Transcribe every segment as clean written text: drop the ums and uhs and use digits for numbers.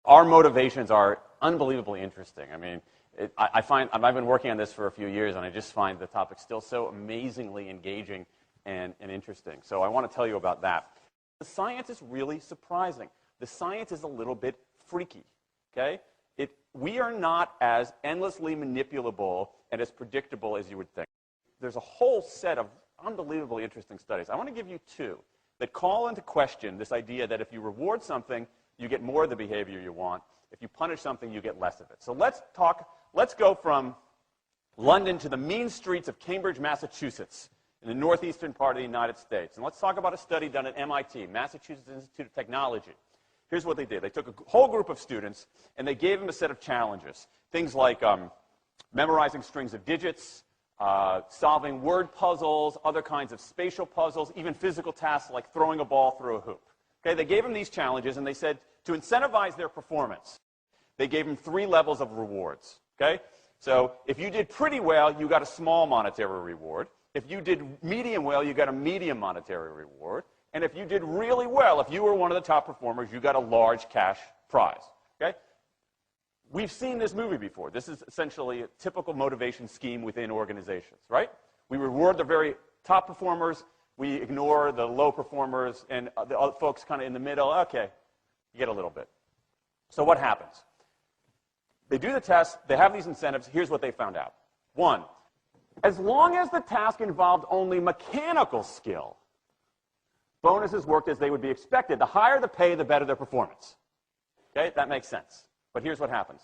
our motivations are unbelievably interesting. I mean, I've been working on this for a few years, and I just find the topic still so amazingly engaging and interesting. So I want to tell you about that. The science is really surprising. The science is a little bit freaky, okay? We are not as endlessly manipulable and as predictable as you would think. There's a whole set of unbelievably interesting studies. I want to give you two that call into question this idea that if you reward something, you get more of the behavior you want. If you punish something, you get less of it. So let's go from London to the mean streets of Cambridge, Massachusetts, in the northeastern part of the United States. And let's talk about a study done at MIT, Massachusetts Institute of Technology. Here's what they did. They took a whole group of students, and they gave them a set of challenges. Things like memorizing strings of digits, solving word puzzles, other kinds of spatial puzzles, even physical tasks like throwing a ball through a hoop. Okay, they gave them these challenges, and they said to incentivize their performance, they gave them 3 levels of rewards. Okay? So if you did pretty well, you got a small monetary reward. If you did medium well, you got a medium monetary reward. And if you did really well, if you were one of the top performers, you got a large cash prize. Okay? We've seen this movie before. This is essentially a typical motivation scheme within organizations, right? We reward the very top performers, we ignore the low performers, and the other folks kind of in the middle. Okay, you get a little bit. So what happens? They do the test, they have these incentives. Here's what they found out. 1, as long as the task involved only mechanical skill, bonuses worked as they would be expected. The higher the pay, the better their performance. Okay, that makes sense. But here's what happens.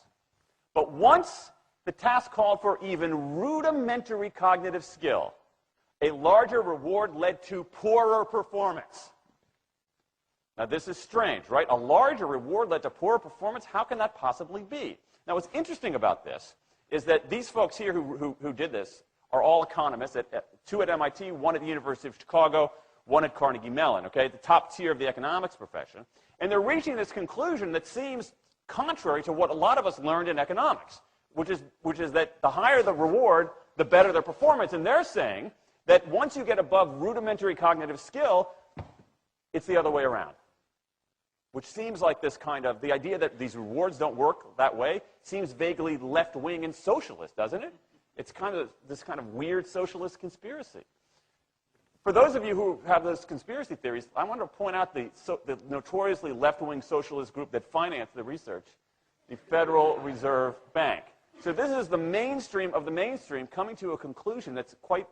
But once the task called for even rudimentary cognitive skill, a larger reward led to poorer performance. Now, this is strange, right? A larger reward led to poorer performance? How can that possibly be? Now, what's interesting about this is that these folks here who did this are all economists, 2 at MIT, 1 at the University of Chicago, 1 at Carnegie Mellon, okay, the top tier of the economics profession. And they're reaching this conclusion that seems contrary to what a lot of us learned in economics, which is that the higher the reward, the better the performance. And they're saying that once you get above rudimentary cognitive skill, it's the other way around. Which seems like this kind of, the idea that these rewards don't work that way seems vaguely left-wing and socialist, doesn't it? It's kind of this kind of weird socialist conspiracy. For those of you who have those conspiracy theories, I want to point out the notoriously left-wing socialist group that financed the research, the Federal Reserve Bank. So this is the mainstream of the mainstream coming to a conclusion that's quite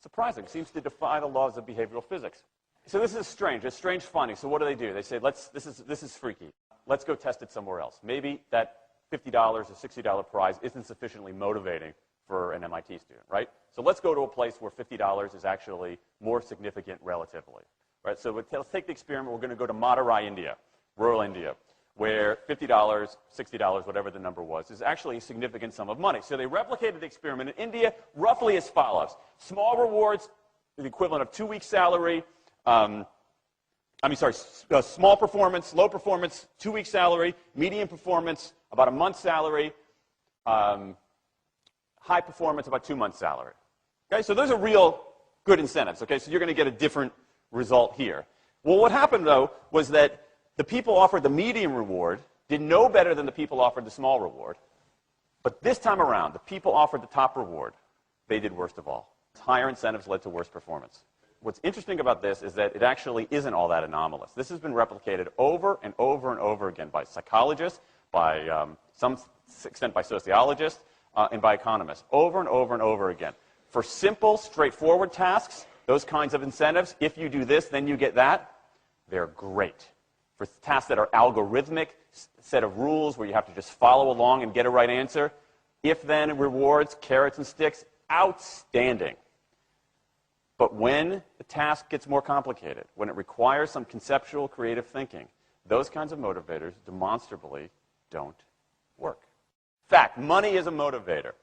surprising. It seems to defy the laws of behavioral physics. So this is strange, a strange finding. So what do? They say, this is freaky. Let's go test it somewhere else. Maybe that $50 or $60 prize isn't sufficiently motivating for an MIT student, right? So let's go to a place where $50 is actually more significant relatively, right? So let's take the experiment. We're going to go to Madurai, India, rural India, where $50, $60, whatever the number was, is actually a significant sum of money. So they replicated the experiment in India roughly as follows. Small rewards, the equivalent of 2 weeks' salary. Small performance, low performance, 2 weeks' salary. Medium performance, about a month's salary. High performance, about 2 months' salary. Okay, so those are real good incentives. Okay, so you're going to get a different result here. Well, what happened, though, was that the people offered the medium reward did no better than the people offered the small reward. But this time around, the people offered the top reward. They did worst of all. Higher incentives led to worse performance. What's interesting about this is that it actually isn't all that anomalous. This has been replicated over and over and over again by psychologists, by some extent by sociologists, and by economists, over and over and over again. For simple, straightforward tasks, those kinds of incentives, if you do this, then you get that, they're great. For tasks that are algorithmic, set of rules where you have to just follow along and get a right answer, if-then rewards, carrots and sticks, outstanding. But when the task gets more complicated, when it requires some conceptual, creative thinking, those kinds of motivators demonstrably don't work. In fact, money is a motivator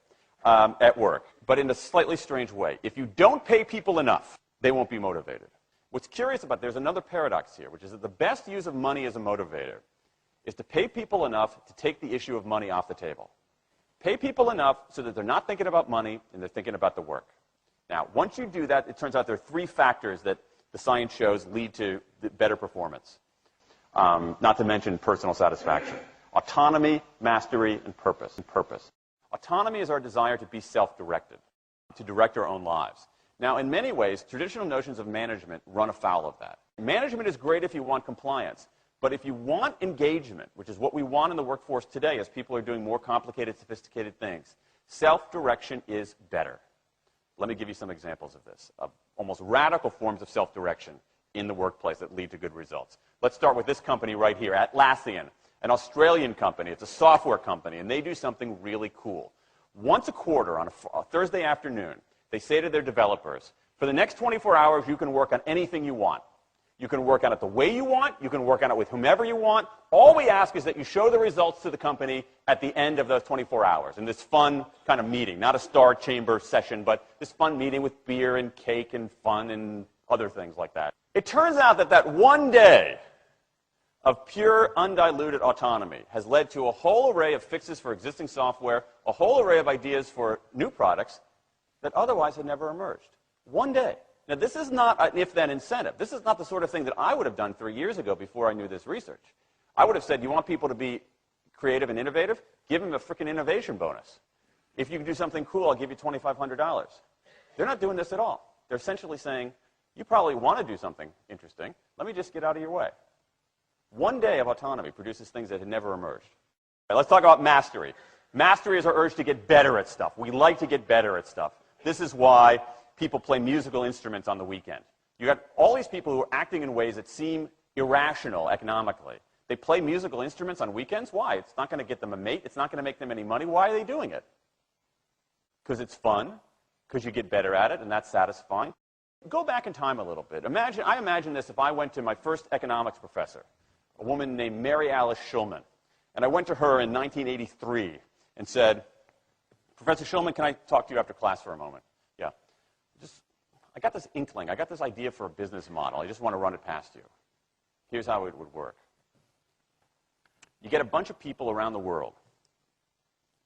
at work, but in a slightly strange way. If you don't pay people enough, they won't be motivated. What's curious about, there's another paradox here, which is that the best use of money as a motivator is to pay people enough to take the issue of money off the table. Pay people enough so that they're not thinking about money and they're thinking about the work. Now, once you do that, it turns out there are 3 factors that the science shows lead to better performance, not to mention personal satisfaction. Autonomy, mastery, and purpose. Autonomy is our desire to be self-directed, to direct our own lives. Now, in many ways, traditional notions of management run afoul of that. Management is great if you want compliance, but if you want engagement, which is what we want in the workforce today as people are doing more complicated, sophisticated things, self-direction is better. Let me give you some examples of this, of almost radical forms of self-direction in the workplace that lead to good results. Let's start with this company right here, Atlassian, an Australian company. It's a software company, and they do something really cool. Once a quarter on a Thursday afternoon, they say to their developers, for the next 24 hours, you can work on anything you want. You can work on it the way you want. You can work on it with whomever you want. All we ask is that you show the results to the company at the end of those 24 hours in this fun kind of meeting, not a star chamber session, but this fun meeting with beer and cake and fun and other things like that. It turns out that that one day of pure, undiluted autonomy has led to a whole array of fixes for existing software, a whole array of ideas for new products that otherwise had never emerged. One day. Now, this is not an if-then incentive. This is not the sort of thing that I would have done 3 years ago before I knew this research. I would have said, you want people to be creative and innovative? Give them a freaking innovation bonus. If you can do something cool, I'll give you $2,500. They're not doing this at all. They're essentially saying, you probably want to do something interesting. Let me just get out of your way. One day of autonomy produces things that had never emerged. Right, let's talk about mastery. Mastery is our urge to get better at stuff. We like to get better at stuff. This is why people play musical instruments on the weekend. You got all these people who are acting in ways that seem irrational economically. They play musical instruments on weekends. Why? It's not going to get them a mate. It's not going to make them any money. Why are they doing it? Because it's fun, because you get better at it, and that's satisfying. Go back in time a little bit. I imagine this if I went to my first economics professor, a woman named Mary Alice Schulman, and I went to her in 1983 and said, Professor Schulman, can I talk to you after class for a moment? Yeah. I got this inkling. I got this idea for a business model. I just want to run it past you. Here's how it would work. You get a bunch of people around the world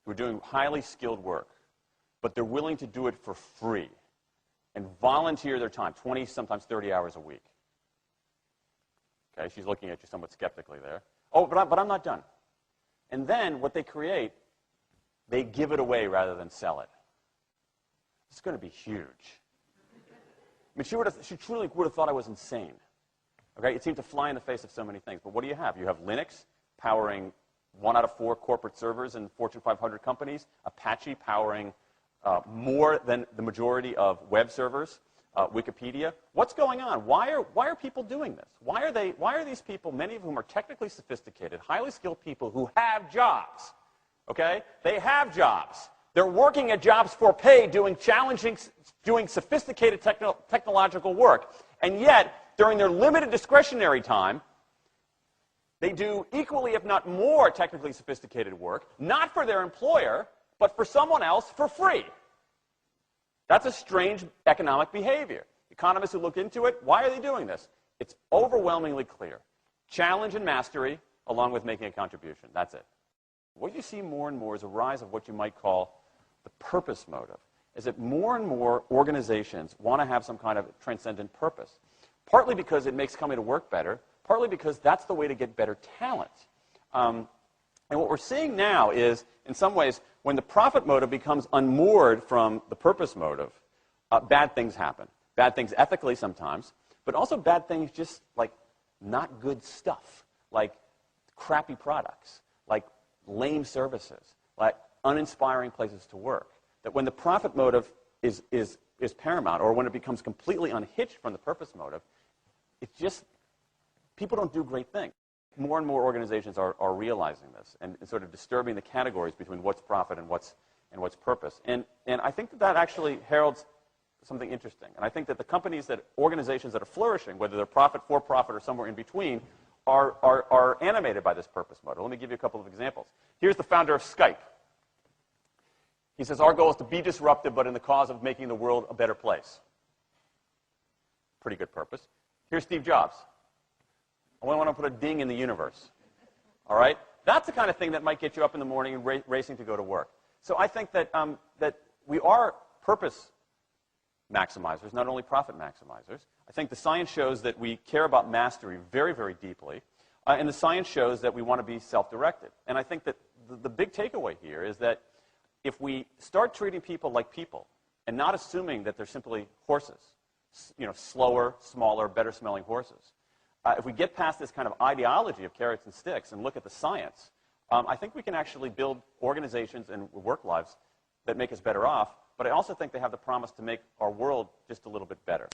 who are doing highly skilled work, but they're willing to do it for free and volunteer their time, 20, sometimes 30 hours a week. Okay, she's looking at you somewhat skeptically there. Oh, but I'm not done. And then what they create, they give it away rather than sell it. It's going to be huge. I mean, she truly would have thought I was insane. Okay, it seemed to fly in the face of so many things. But what do you have? You have Linux powering 1 out of 4 corporate servers in Fortune 500 companies, Apache powering more than the majority of web servers, Wikipedia. What's going on? Why are people doing this? Why are these people, many of whom are technically sophisticated, highly skilled people who have jobs? Okay, they have jobs. They're working at jobs for pay, doing sophisticated technological work. And yet, during their limited discretionary time, they do equally, if not more, technically sophisticated work, not for their employer, but for someone else for free. That's a strange economic behavior. Economists who look into it, why are they doing this? It's overwhelmingly clear. Challenge and mastery, along with making a contribution. That's it. What you see more and more is a rise of what you might call the purpose motive, is that more and more organizations want to have some kind of transcendent purpose, partly because it makes coming to work better, partly because that's the way to get better talent. And what we're seeing now is, in some ways, when the profit motive becomes unmoored from the purpose motive, bad things happen. Bad things ethically sometimes, but also bad things just like not good stuff, like crappy products, like lame services, like uninspiring places to work. That when the profit motive is paramount, or when it becomes completely unhitched from the purpose motive, it's just, people don't do great things. More and more organizations are realizing this and sort of disturbing the categories between what's profit and what's purpose. And I think that actually heralds something interesting. And I think that the organizations that are flourishing, whether they're profit, for profit, or somewhere in between, are animated by this purpose motive. Let me give you a couple of examples. Here's the founder of Skype. He says, our goal is to be disruptive, but in the cause of making the world a better place. Pretty good purpose. Here's Steve Jobs. I want to put a ding in the universe. All right? That's the kind of thing that might get you up in the morning and racing to go to work. So I think that, that we are purpose maximizers, not only profit maximizers. I think the science shows that we care about mastery very, very deeply. And the science shows that we want to be self-directed. And I think that the big takeaway here is that if we start treating people like people and not assuming that they're simply horses, slower, smaller, better-smelling horses, if we get past this kind of ideology of carrots and sticks and look at the science, I think we can actually build organizations and work lives that make us better off, but I also think they have the promise to make our world just a little bit better.